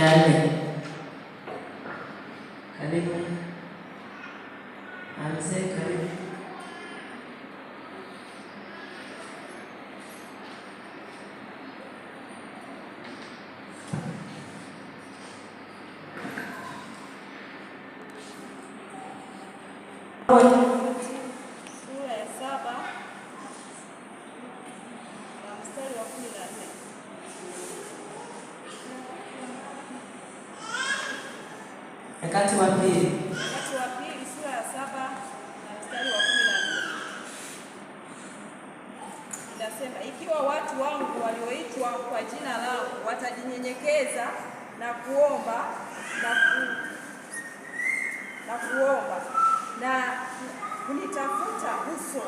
4. Karibu. Anze karibu. Sura ya 7 na mstari wa 14. Wakati wa pili sura ya 7 na mstari wa 14. Inasema, ikiwa watu wangu walioitwa kwa jina langu watajinyenyekeza na kuomba na kunitafuta uso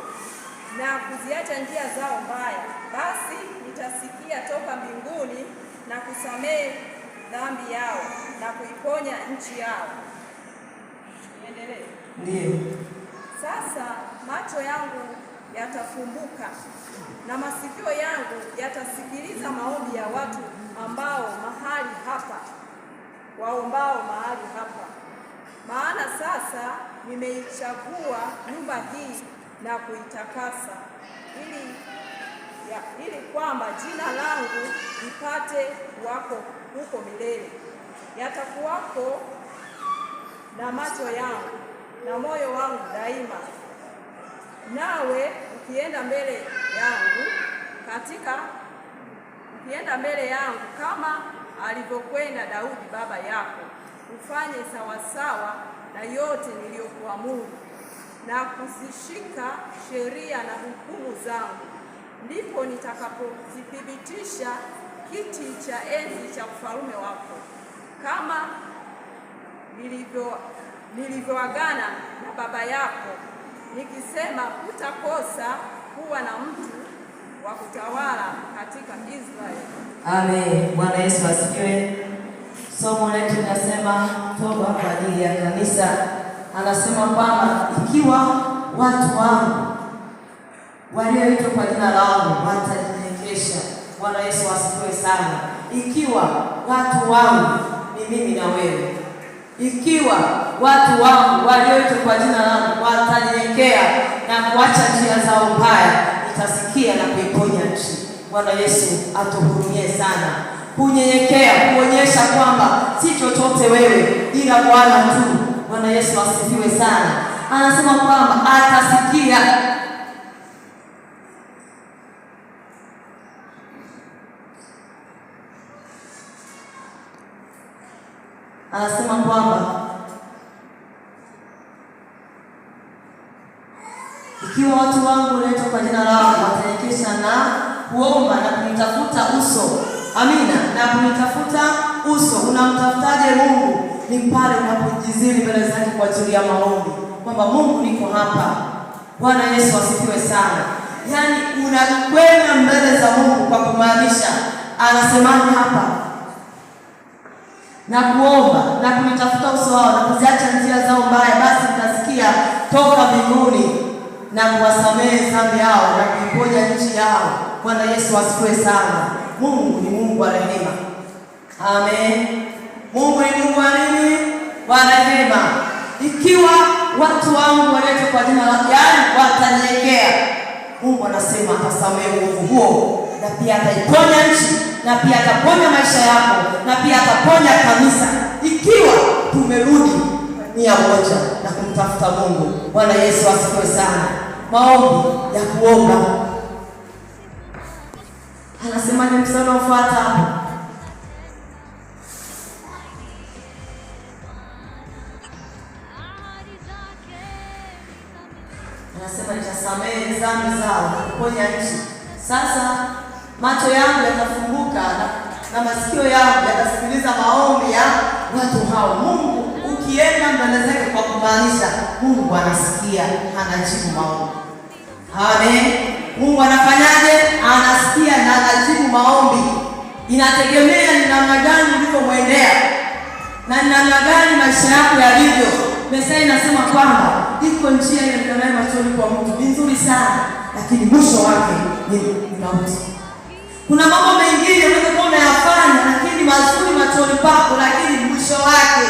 na kuziacha njia zao mbaya, basi nitasikia toka mbinguni na kusamehe dhambi yao na kuiponya nchi yao. Niendelee? Ndiyo. Sasa macho yangu yatafumbuka na masikio yangu yatasikiliza maombi ya watu waombao mahali hapa. Maana sasa nimeichagua nyumba hii na kuitakasa, ili kwamba jina langu lipate kuwako huko milele. Yatakuwako na macho yangu na moyo wangu daima, nawe ukienda mbele yangu kama alivyokwenda Daudi baba yako, ufanye sawasawa na yote niliyokuamuru na kuzishika sheria na hukumu zangu, ndipo nitakapothibitisha kiti cha enzi cha ufalme wako, kama nilivyoagana na baba yako, nikisema, hutakosa kuwa na mtu wa kutawala katika Israeli. Amen. Bwana Yesu asifiwe. Somo letu linasema toba kwa ajili ya kanisa. Anasema kwamba ikiwa watu wangu walioitwa kwa jina langu watajinyenyekesha. Bwana Yesu asifiwe sana. Ikiwa watu wangu ni mimi na wewe. Ikiwa watu wangu walioitwa kwa jina langu watanyenyekea na kuacha njia zao mbaya, nitasikia na kuiponya nchi. Bwana Yesu atuhurumie sana. Kunyenyekea kuonyesha kwamba si chochote wewe ila Bwana tu. Bwana Yesu asifiwe sana. Anasema kwamba atasikia. Anasema kwamba ikiwa watu wangu walioitwa kwa jina langu watanyenyekesha na kuomba na kunitafuta uso. Amina. Na kunitafuta uso. Unamtafutaje Mungu? Ni pale unapojizili mbele zake kwa ajili ya maombi, kwamba Mungu niko hapa. Bwana Yesu asifiwe sana. Yaani unakwenda mbele za Mungu kwa kumaanisha, anasemaje hapa? Na kuomba na kunitafuta uso wao na kuziacha njia zao mbaya, basi nitasikia toka mbinguni na kuwasamehe dhambi yao na kuiponya nchi yao. Bwana Yesu asifiwe sana. Mungu ni Mungu wa rehema. Amen. Mungu ni Mungu wa nini? Wa rehema. Ikiwa watu wangu walioitwa kwa jina lake, yaani watanyenyekea, Mungu anasema atasamehe uovu huo, na pia ataiponya nchi, na pia ataponya maisha yako, na pia ataponya kanisa, ikiwa tumerudi nia moja na kumtafuta Mungu. Bwana Yesu asifiwe sana. Maombi ya kuomba. Anasema ni mstari unaofuata hapo. Anasema nitasamehe dhambi zao na kuponya nchi. Sasa macho yangu yatafunguka na masikio yangu yatasikiliza maombi ya watu hao. Mungu ukienda mbele zake kwa kumaanisha, Mungu anasikia, anajibu maombi. Amen. Mungu anafanyaje? Anasikia na anajibu maombi. Inategemea ni namna gani ulivyomwendea na ni namna gani maisha yako yalivyo. Methali inasema kwamba iko njia inayoonekana machoni kwa mtu ni nzuri sana, lakini mwisho wake ni mauti. Kuna mambo mengine unaweza unayafanya lakini mazuri machoni pako, lakini mwisho wake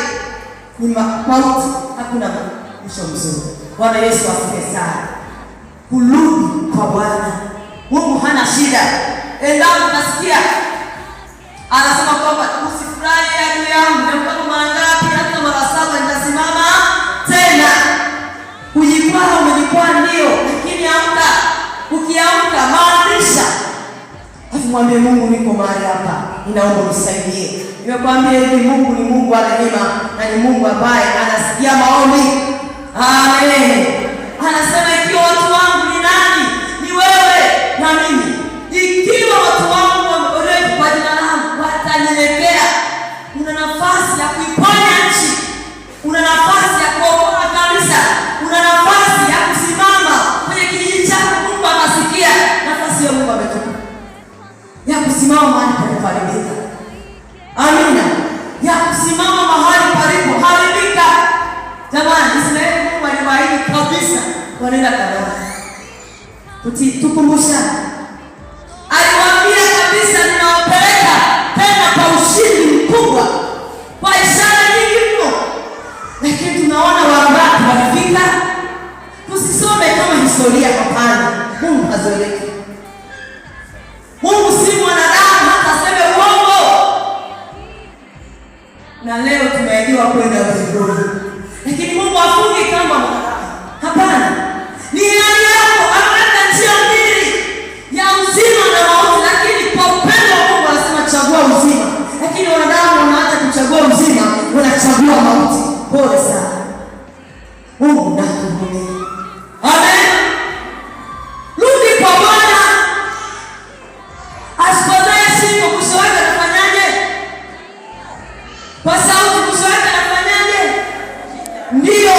ni mauti. Hakuna mwisho mzuri. Bwana Yesu asifiwe sana. Kurudi kwa Bwana. Mungu hana shida. Endapo nasikia anasema kwamba usifurahi adui yangu, nimepata mara ngapi? Hata mara 7 nitasimama tena. Kujikwaa umejikwaa ndio, lakini amka. Ukiamka maandisha. Mwambie Mungu, niko mahali hapa, ninaomba unisaidie. Nimekwambia hivi, Mungu ni Mungu wa rehema na ni Mungu ambaye anasikia maombi. Amen. Anasema ikiwa watu wangu ni nani? Ni wewe na mimi. Ikiwa watu wangu wameokolewa kwa jina langu watanyenyekea, una nafasi ya kuiponya nchi. Una nafasi ya kuokoa kanisa. Una nafasi ya kusimama kwenye kijiji chako, Mungu akasikia. Nafasi ya Mungu ametoka ya kusimama mahali palipoharibika. Amina. Ya kusimama mahali palipoharibika. Jamani, Israeli Mungu aliwaahidi kabisa wanaenda Kanaani. Tukumbusha. Aliwaambia kabisa, ninawapeleka tena kwa ushindi mkubwa, kwa ishara nyingi mno. Lakini tunaona wangapi walifika? Tusisome kama historia, hapana. Mungu hazoeleki. Mungu si mwanadamu hata aseme uongo. Na leo tumeahidiwa kwenda mbinguni, lakini Mungu hafungi kama mwanadamu. Hapana. Ni hali yako, ameweka njia mbili ya uzima na mauti, lakini kwa upendo wa Mungu anasema chagua uzima. Lakini wanadamu wanaacha kuchagua uzima, wanachagua mauti. Pole sana. Mungu nakuhurumia. Amen. Rudi kwa Bwana. Asipozae shingo mwisho wake anafanyaje? Kwa sauti mwisho wake anafanyaje? Ndio.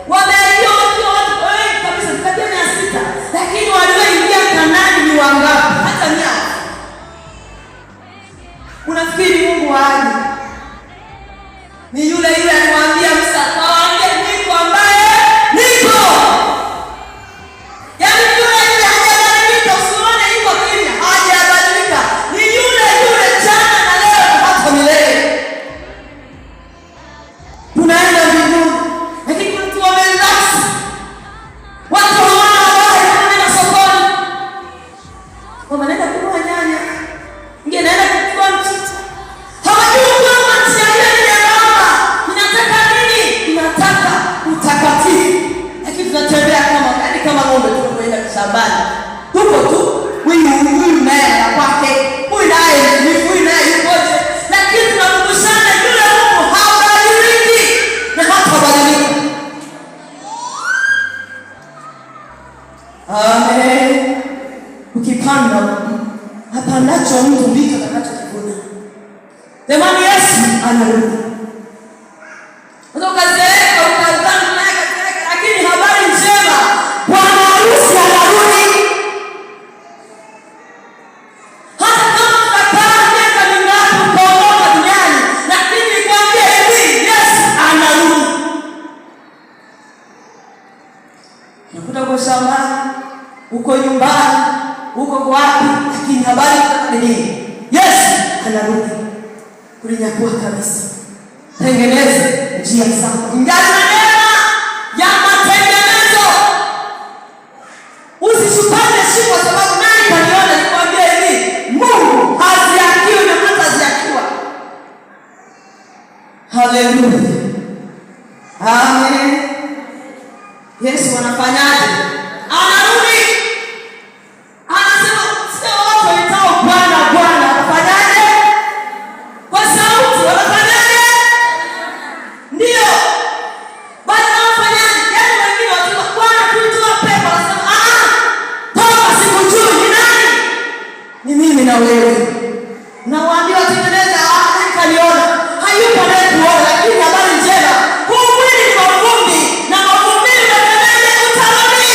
Wameahidiwa watu wengi kabisa, tukatia 600. Lakini walioingia Kanaani ni wangapi? Hata 100. Unafikiri Mungu waaje? Ni yule yule alimwambia Musa, "Kawaambie niko ambaye niko." Yaani yule yule hajabadilika, usione yuko kimya, hajabadilika. Ni yule yule jana na leo hata milele. Tunaenda mbinguni. Lakini watu wamerelax. Watu hawana habari, wanaenda sokoni. Wanaenda kununua nyanya. Mwingine anaenda kuchukua mchicha. Hawajui kwamba njia ile ni nyembamba. Inataka nini? Inataka utakatifu. Lakini tunatembea kama ng'ombe tunapoenda shambani. Tuko tu, huyu naye ana kwake, huyu naye yukoje. Lakini tunakumbushana yule Mungu habadiliki na hatabadilika. Amen. Ukipanda hapandacho mtu ndicho atakachokivuna. Jamani, Yesu anarudi. Ukazeeka ukazana naye kazeeka, lakini habari njema, bwana harusi anarudi. Hata kama tutakaa miaka mingapi kuondoka duniani, lakini nikwambie hivi, Yesu anarudi. Unakuta uko shambani, uko nyumbani, uko wapi, lakini habari ni nini? Yesu anarudi kulinyakua kabisa. Tengeneze njia zako. Ingali na neema ya matengenezo. Usishukane shimo kwa sababu nani kaniona. Nikwambia hivi, Mungu haziakiwi na hataziakiwa. Haleluya. Amen. Yesu anafanyaje? Anarudi. Anasema sio watu waitao Bwana Bwana, anafanyaje? Kwa sauti wanafanyaje? Ndio. Bali wanafanyaje? Yaani wengine wakisema Bwana tulitoa pepo, anasema toka, sikujui ni nani? Ni mimi na wewe. Na waambie watengeneza, nani kaniona? Hayupo naye kuona, lakini habari njema, huu mwili ni mavumbi na mavumbi unafanyaje? Utarudi.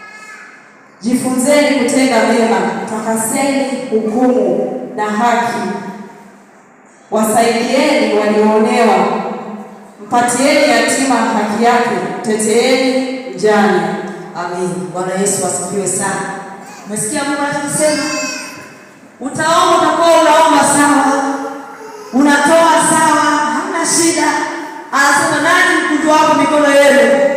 Jifunzeni kutenda mema, takaseni hukumu na haki. Wasaidieni walioonewa, mpatieni yatima haki yake, teteeni mjane. Amin. Bwana Yesu asifiwe sana. Umesikia Mungu anasema? Utaomba, utakuwa unaomba sawa, unatoa sawa, hamna shida. Anasema nani mkunjo wako mikono yenu?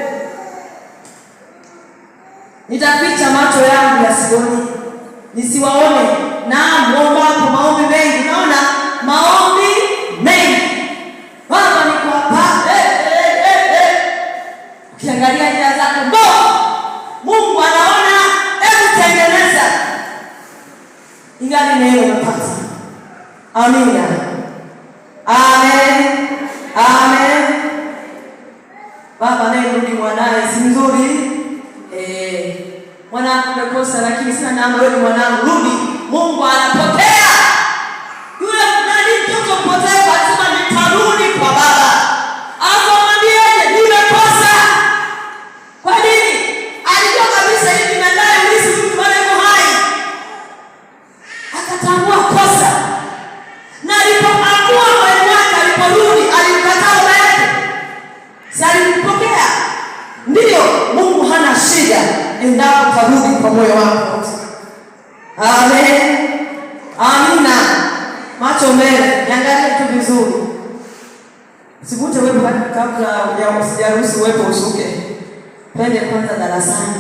Nitaficha macho yangu yasione, nisiwaone. Na muomba hapo maombi mengi. Naona maombi mengi. Baba niko hapa. Ukiangalia njia zako Mungu anaona, hebu tengeneza. Ingali neno unapata. Amina. Amen. Amen. Baba naye rudi mwanae si nzuri. Mwanangu umekosa lakini sina namba, wewe mwanangu rudi. Mungu anapokea. Yule nani mtoto mpotevu anasema nitarudi kwa baba. Akamwambia nimekosa. Kwa nini? Alijua kabisa hivi nadai ulisi mtu bado yuko hai. Akatambua kosa. Na alipoamua moyo wake, aliporudi alimkataa baba yake. Sasa alimpokea. Ndio, Mungu hana shida endapo tarudi kwa moyo wako wote. Amen. Amina. Macho mbele, niangalie tu vizuri. Sivute wewe kabla ya usijaruhusu wewe ushuke. Twende kwanza darasani.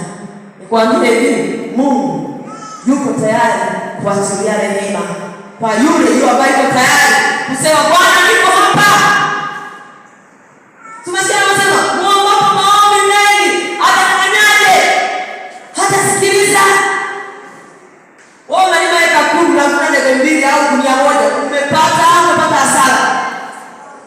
Nikwambie hivi, Mungu yuko tayari kuachilia rehema kwa yule ambaye yuko tayari kusema Bwana niko hapa. Tumesema muombe maombi mengi, atafanyaje? Hata sikiliza. Wewe unaniweka kundi la kuna ndege mbili au 100, umepata hasara.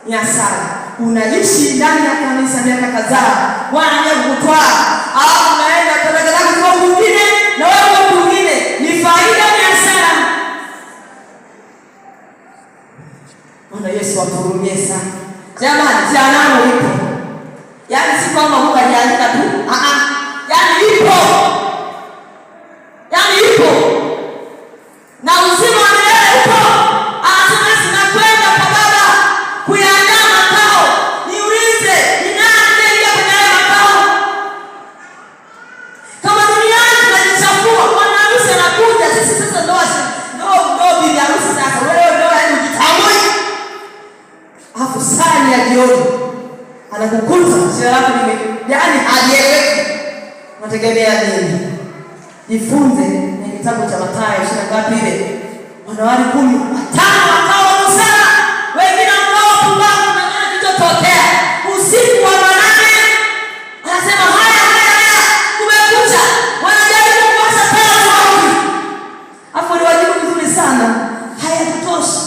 Ni hasara. Unaishi ndani ya kanisa miaka kadhaa, Bwana anakutwaa, au unaenda kwa kwa mwingine na wewe kwa mwingine, ni faida ni hasara. Bwana Yesu atuhurumie sana. Jamani, jana ipo. Yaani si kwamba Mungu aliandika tu. Yaani ipo. Yaani ipo. Na uzima wa milele upo. Anasema sinakwenda kwa Baba kuyaandaa makao. Niulize, ni nani anayeingia kwenye makao? Kama duniani tunajichafua, bwana harusi anakuja, sisi sasa ndio bibi harusi sasa. Wewe ndio yaani ujitambui. Alafu saa ya jioni anakukuta sio lako yaani hajieleweki. Unategemea nini? Jifunze na kitabu cha Mathayo 20 ile. Wanawali 10, 5 wakawa busara, wengine wakawa pumbavu na nani kitotokea. Usiku wa manane anasema haya kumekucha. Wanajaribu kuwasha taa wapi? Hapo ni wajibu mzuri sana. Haya tutoshi.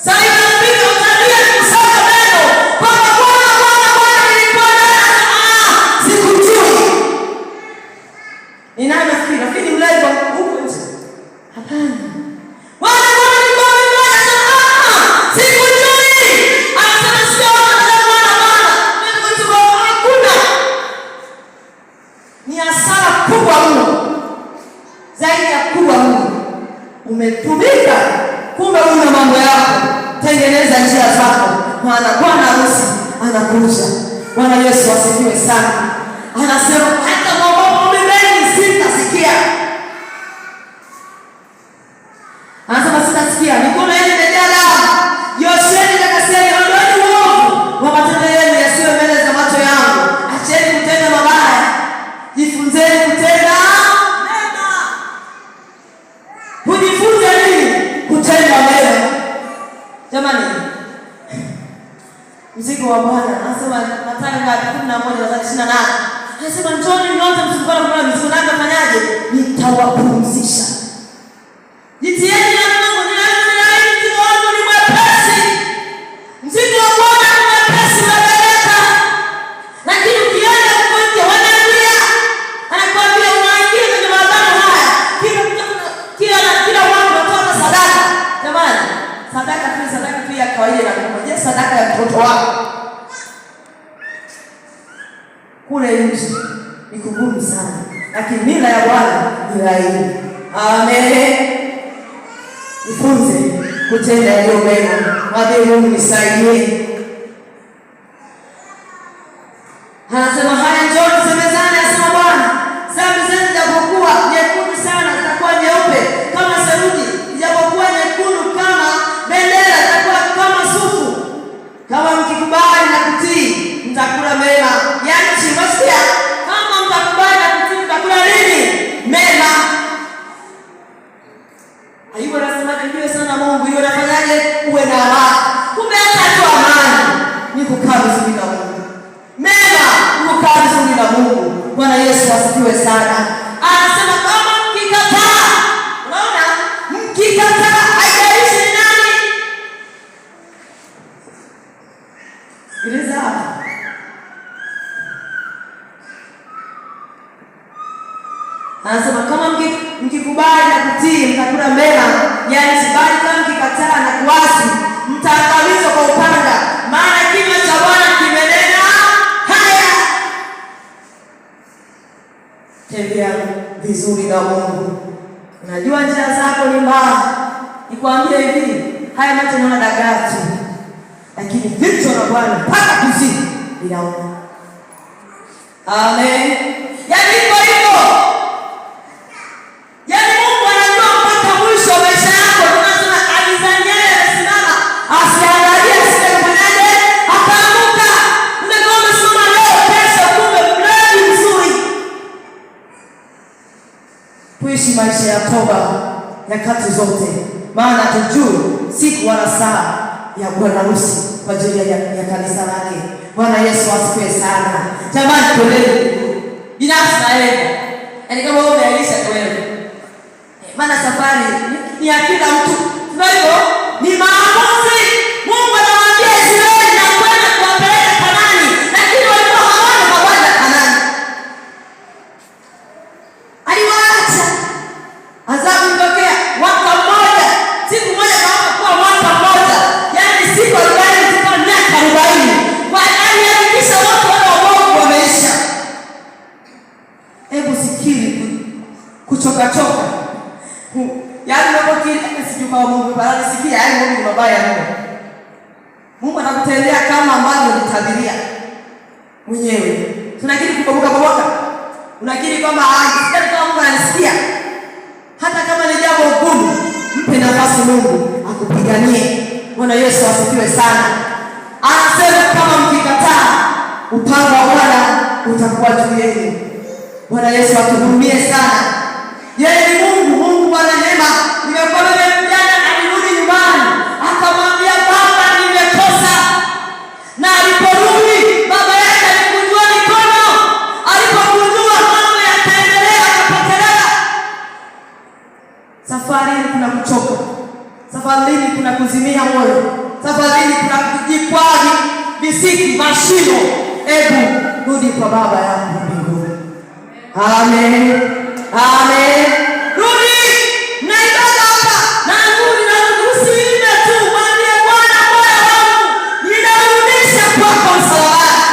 Sasa inabidi utalia kusoma neno. Bwana nilipona. Sikujui. Ni nani nafikiri? Lakini mlaiwa huko nje. Hapana. Bwana nilipona. Sikujui. Anasema sio bwana. Mimi kwa hakuna. Ni hasara kubwa mno. Zaidi ya kubwa mno. Umetumika, kumbe una mambo yako. Tengeneza njia zako, maana bwana harusi anakuja. Bwana Yesu asifiwe sana. Anasema hata maombi mengi sitasikia. Anasema sitasikia. Mikono yenu imejaa damu. Yosheni takaseni, ondoeni uovu wa matendo yenu yasiwe mbele za macho yangu. Acheni kutenda mabaya, jifunzeni kutenda mema. Kujifunza nini? Kutenda mema. Jamani, mzigo wa Bwana anasema Mathayo 11:28. Anasema njoni nyote msikuwa na mizigo na mfanyaje? Nitawapumzisha. Jitieni na Mungu, ni laini mzigo wangu ni mwepesi. Mzigo wa Bwana ni mwepesi na baraka. Lakini ukienda kuja wanaambia, anakuambia unaingia kwenye madhabahu haya. Kila watu wanatoa sadaka. Jamani, sadaka tu ya kawaida na kumjia sadaka ya mtoto wako. Kule nje ni kugumu sana, lakini mila ya Bwana ni laini. Amen. Jifunze kutenda yaliyo mema. Mwambie Mungu nisaidie. Anasema haya, njoo tusemezane, asema Bwana, dhambi zetu zijapokuwa nyekundu sana zitakuwa nyeupe kama theluji, zijapokuwa nyekundu kama bendera zitakuwa kama sufu. Kama mkikubali na kutii mtakula mema ya nchi. Masikia, kama mtakubali na kutii mtakula nini? Mema. Ayubu anasema ndio sana Mungu, hiyo nafanyaje uwe na amani? Kumbe hata tu amani ni kukaa vizuri na Mungu. Mema kukaa vizuri na Mungu. Bwana Yesu asifiwe sana. Anasema kama mkikataa, unaona, mkikataa haijalishi ni nani. Sikiliza hapa. Anasema kama mkikubali na kutii mtakula mema ya nchi, bali kama mkikataa na kuasi mtaangamizwa kwa upanga, maana kinywa cha Bwana kimenena haya. Tembea vizuri na Mungu. Unajua njia zako ni mbaya. Nikwambie hivi, haya macho naona dagaa tu, lakini vitu na Bwana mpaka kuzimu inaona. Amen. Yaani hivyo hivyo. Yaani Mungu anajua mpaka mwisho wa maisha yako. Tunasema alizanyele amesimama, asiangalie asitefanyaje akaanguka. Ungekuwa umesimama leo, kesho kumbe mradi mzuri. Tuishi maisha ya toba nyakati zote, maana tujue siku wala saa ya bwana harusi kwa ajili ya kanisa lake. Bwana Yesu asifiwe sana. Jamani, tuelewe binafsi na yeye. Yaani kama wewe umeaisha wewe. Maana safari ni ya kila mtu. Kwa hivyo ni maamuzi. Mungu anawaambia Israeli na kwenda kuwapeleka Kanaani, lakini walikuwa hawana mabwana Kanaani. Aliwaacha. Adhabu ilitokea mwaka mmoja, siku moja kwa mwaka mmoja. Yaani siku 40 mpaka miaka 40. Walihakikisha watu wao wameisha. Hebu sikiri kuchoka. Yaani unapokiri sijui kwa Mungu bali sikia, yaani Mungu ni mabaya Mungu. Mungu anakutendea kama ambavyo ulitabiria mwenyewe. Tunakiri kubomoka. Unakiri kwamba sasa kama Mungu anasikia. Hata kama ni jambo gumu, mpe nafasi Mungu akupiganie. Bwana Yesu asifiwe sana. Anasema kama mkikataa, upanga wa Bwana utakuwa juu yenu. Bwana Yesu atuhurumie sana. Yeye ni Mungu wa rehema. Nimekuwa mjana alirudi nyumbani, akamwambia baba, nimekosa. Na aliporudi baba yake alikujua mikono. Alipokujua mambo yataendelea, akapotelea. Safari kuna kuchoka. Safari kuna kuzimia moyo. Safari kuna kujikwaji, visiki, mashimo. Hebu rudi kwa baba yako mbinguni. Amen. Amen. Rudi na ibada hapa. Na rudi na usiime tu. Mwambie Bwana, moyo wangu ninarudisha kwako msalabani.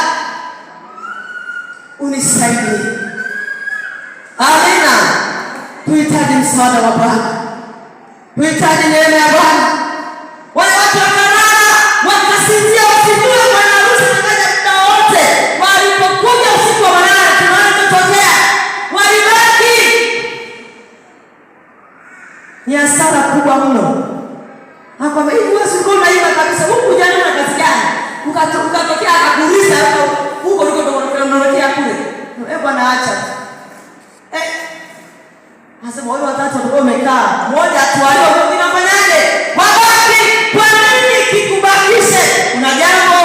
Unisaidie. Amina. Tuhitaji msaada wa Bwana. Tuhitaji neema ya Bwana. Wale watu wakalala, wakasinzia, wasijue bwana harusi anakaja muda wote. Walipokuja usiku wa manane, kinachotokea walibaki. Ni hasara kubwa mno. Hapo hivi wewe sio unaiba kabisa. Huku jana una kazi gani? Ukatokea akakuuliza hapo huko unaelekea kule. Bwana acha. Nasema wale watatu walikuwa wamekaa. Mmoja atualio mwingine afanyaje? Wabaki. Kwa nini kikubakishe? Una jambo?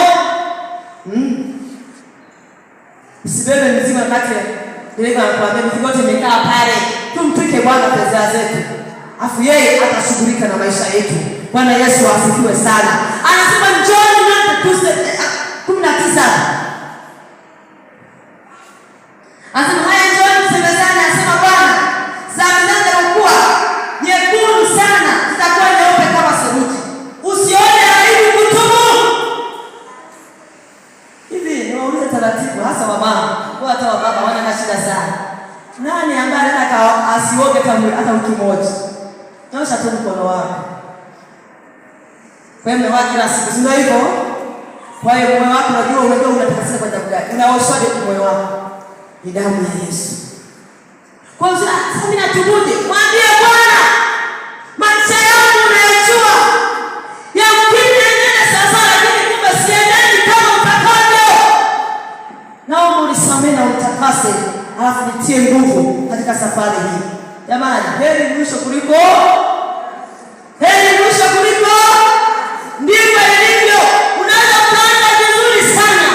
Usibebe mzigo kati dereva anakuambia mzigo wote umekaa pale. Tumtwike Bwana pesa zetu. Afu yeye atashughulika na maisha yetu. Bwana Yesu asifiwe sana. Anasema njoni nyote 19. Anasema haya, njoni tusemezane, anasema Bwana, dhambi zetu zitakuwa nyekundu sana, zitakuwa nyeupe kama theluji. Usione aibu kutubu. Hivi niwaulize taratibu, hasa wamama, kwa hata wababa wana shida sana. Nani ambaye anataka asioge hata wiki moja? Nyosha tu mkono wako. Kwa hiyo mmewahi kila siku, sio hivyo? Kwa hiyo moyo wako unajua unatakasika kwa damu gani? Unaoshwaje kwa moyo wako? Ni damu ya Yesu. Kwa hiyo sasa mimi natubuje? Mwambie Bwana, maisha yangu unayajua. Yamkini nenda sasa lakini kumbe siendeni kama utakavyo. Naomba unisamehe na utakase, alafu nitie nguvu katika safari hii. Jamani, heri mwisho kuliko ndivyo ilivyo. Unaweza kuanza vizuri sana,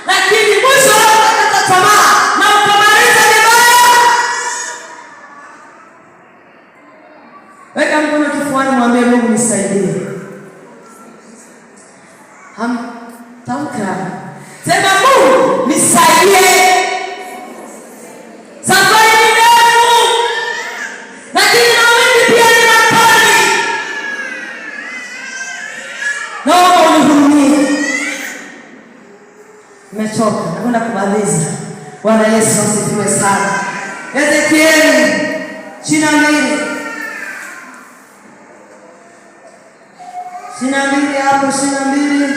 lakini mwisho unakata tamaa na ukamaliza vibaya. Weka mkono kifuani, mwambie Mungu nisaidie. Tamka. Sema Mungu nisaidie. Safari ni ndefu, lakini na wewe pia ni mapali. Naomba unihurumie. Nimechoka, nakwenda kumaliza. Bwana Yesu asifiwe sana. Ezekieli 22 hapo 22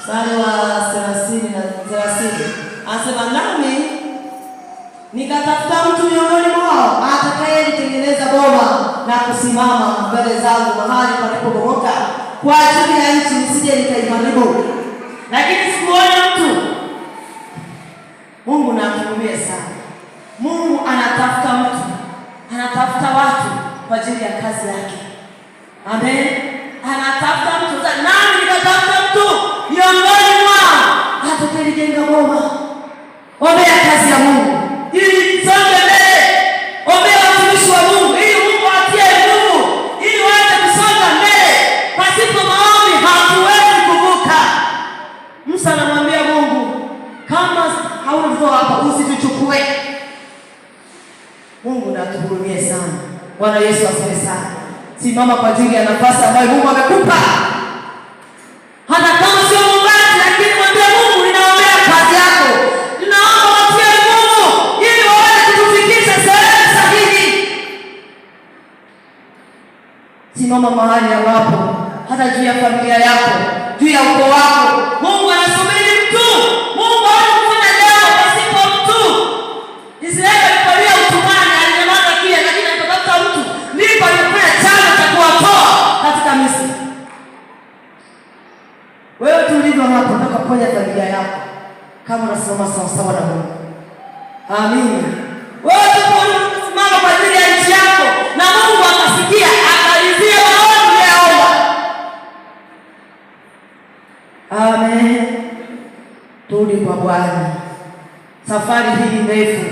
mstari wa 30 na 30. Anasema nami nikatafuta mtu miongoni mwao atakayelitengeneza boma na kusimama mbele zangu mahali palipobomoka kwa ajili ya nchi, nisije nikaiharibu. Lakini sikuona mtu. Mungu na atuhurumie sana. Mungu anatafuta mtu, anatafuta watu kwa ajili ya kazi yake. Amen. Anatafuta mtu. Nami nikatafuta mtu miongoni mwao atakayelijenga boma. Ombea kazi ya Mungu ili songe mbele. Ombea watumishi wa Mungu ili Mungu atie nguvu ili waweze kusonga mbele. Pasipo maombi hatuwezi kuvuka. Musa anamwambia Mungu, kama hauna mtoto hapa usituchukue. Mungu na atuhurumie sana. Bwana Yesu asifiwe sana. Simama kwa ajili ya nafasi ambayo Mungu amekupa. Hata kama sio mungati, lakini mwambie Mungu, ninaombea kazi yako. Ninaomba watie nguvu ili waweze kutufikisha sehemu sahihi. Simama mahali ambapo hata juu ya familia yako, juu ya ukoo wako, Mungu anasubiri mtu. Mungu hawezi jambo pasipo mtu. Israeli alipolia utumwani alinyamaza kile, lakini alipotafuta mtu ndipo alifanya chanzo cha kuwatoa katika Misri. Wewe tulivyo hapa nataka kuponya familia yako kama unasimama sawa na Mungu. Amina. Wewe tunasimama kwa ajili ya nchi yako na Mungu akasikia akalizia maombi yaomba. Amen. Turudi kwa Bwana. Safari hii ndefu.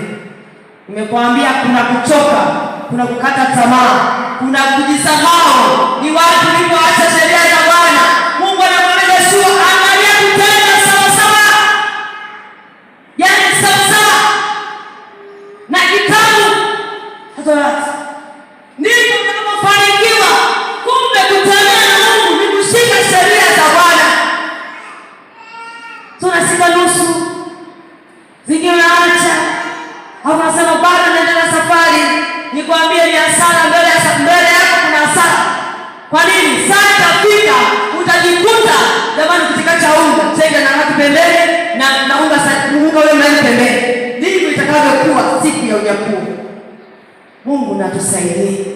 Nimekuambia kuna kuchoka, kuna kukata tamaa, kuna kujisahau. Ni watu walioacha sheria za Bwana. Mungu anamwambia Yoshua, angalia kutenda sawa sawa. Yaani sawa sawa. Na kitabu hata ndipo tunapofanikiwa. Kumbe kutembea na Mungu ni kushika sheria za Bwana. Tunashika nusu. Zingine naacha. Hapo nasema bado naendelea safari. Nikwambie ni hasara mbele yako kuna hasara. Kwa nini? Saa itafika utajikuta jamani katika unga, chenga na watu pembeni na unga wewe mbele pembeni. Ndivyo itakavyokuwa siku ya unyakuo. Mungu na tusaidie.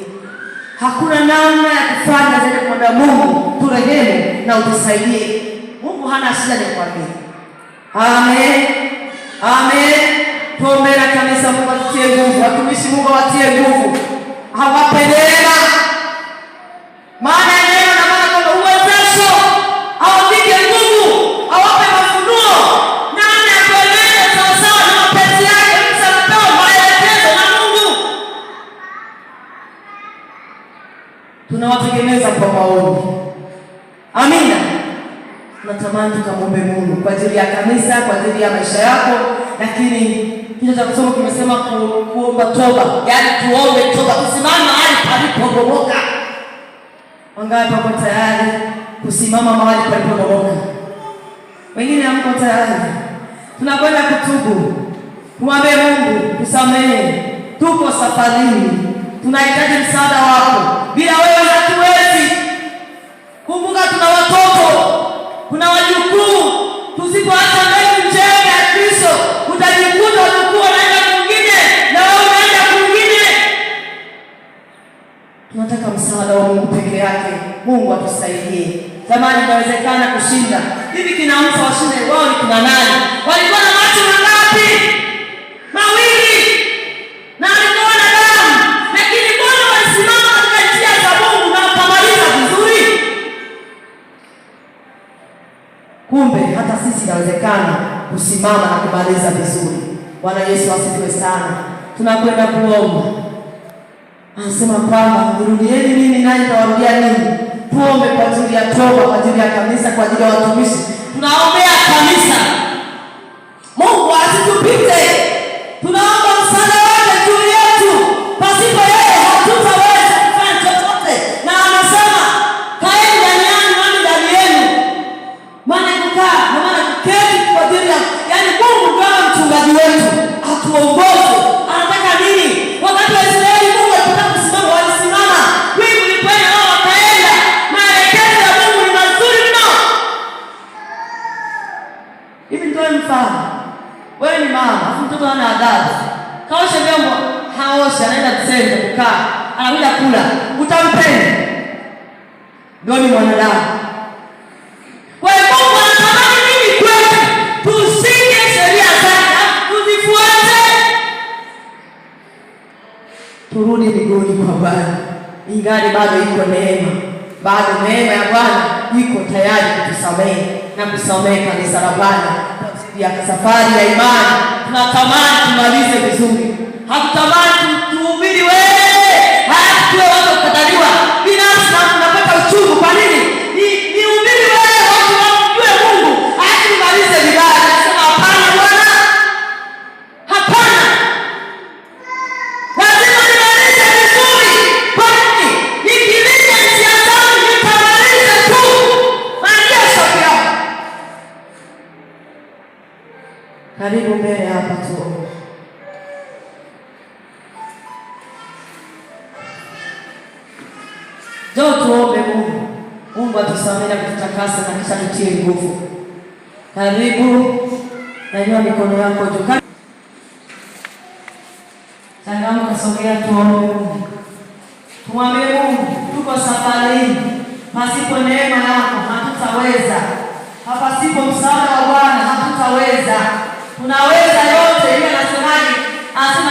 Hakuna namna ya kufanya zaidi kumwambia Mungu turehemu na utusaidie. Mungu hana shida ya kuambia. Amen. Amen. Tuombee kanisa, Mungu atie nguvu, watumishi Mungu atie nguvu. Hawape neema. Maana neema na maana kwa uwezesho, awapige nguvu, awape mafunuo. Nani atueleze sawa sawa na mapenzi yake, msamaha maelekezo na Mungu. Tunawategemeza kwa maombi. Amina. Natamani tukamwombe Mungu kwa ajili ya kanisa, kwa ajili ya maisha yako, lakini kitu cha kusoma kimesema kuomba toba. Yaani tuombe toba, kusimama mahali palipobomoka. Wangapi wako tayari kusimama mahali palipobomoka? Wengine hamko tayari. tunakwenda kutubu. Tumwambie Mungu tusamehe, tuko safarini, tunahitaji msaada wako. Bila wewe hatuwezi. Kumbuka tuna watoto, kuna wajukuu. Tusipoacha mbegu njema ya Kristo, utajikuta wajukuu wanaenda kwingine na wewe unaenda kwingine. Tunataka msaada wa Mungu peke yake. Mungu atusaidie. Zamani inawezekana kushinda. Hivi kina Musa washinde wao ni kina nani? Walikuwa na macho mangapi? Mawili. Na walikuwa na damu. Lakini mbona walisimama katika njia za Mungu na wakamaliza vizuri? Kumbe hata sisi inawezekana kusimama na kumaliza vizuri. Bwana Yesu asifiwe sana. Tunakwenda kuomba. Anasema kwamba nirudieni mimi nanyi nitawarudia ninyi. Tuombe kwa ajili ya toba, kwa ajili ya kanisa, kwa ajili ya watumishi. Tunaombea kanisa. Mungu asitupite. Tunaomba msaada wake juu yetu. Pasipo yeye hatutaweza kufanya chochote. Na anasema kaeni ndani yangu nami ndani yenu. Maana kukaa, maana kuketi kwa ajili ya Mungu kama mchungaji wetu atuongoze. Anataka nini? Wakati wa Israeli Mungu alitaka kusimama, walisimama. Wingu lipenya wao wakaenda. Maelekezo ya Mungu ni mazuri mno. Hivi ndio mfano. Wewe ni mama, mtoto ana adabu. Kaosha vyombo, haosha, anaenda kusema kukaa. Anakuja kula. Utampenda. Ndio ni mwanadamu. Kwa hiyo Mungu anatamani nini kwetu? Tusige sheria zake, tuzifuate. Turudi miguuni kwa Bwana. Ingali bado iko neema. Bado neema ya Bwana iko tayari kutusamehe na kusamehe kanisa la Bwana. Ya safari ya imani tunatamani tumalize vizuri. Hatutamani tuhubiri wewe hatuwe watu kukataliwa. Binafsi na tunapata uchungu. Kwa nini? Ni uhubiri wewe watu wamjue Mungu. Hadi tumalize vibaya. Nasema hapana Bwana. Hapana. Lazima nimalize vizuri. Kwa nini? Nikilinda njia zangu nitamaliza tu. Maria Sofia. Karibu mbele hapa tu. Njoo tuombe Mungu. Mungu atusamehe na kututakasa na kisha tutie nguvu. Karibu. Nyanyua mikono yako juu. Changamka, sogea tuombe Mungu. Tumwambie Mungu, tuko safarini. Pasipo neema yako hatutaweza. Pasipo msaada wa Bwana hatutaweza. Tunaweza yote. Yeye anasemaje? Anasema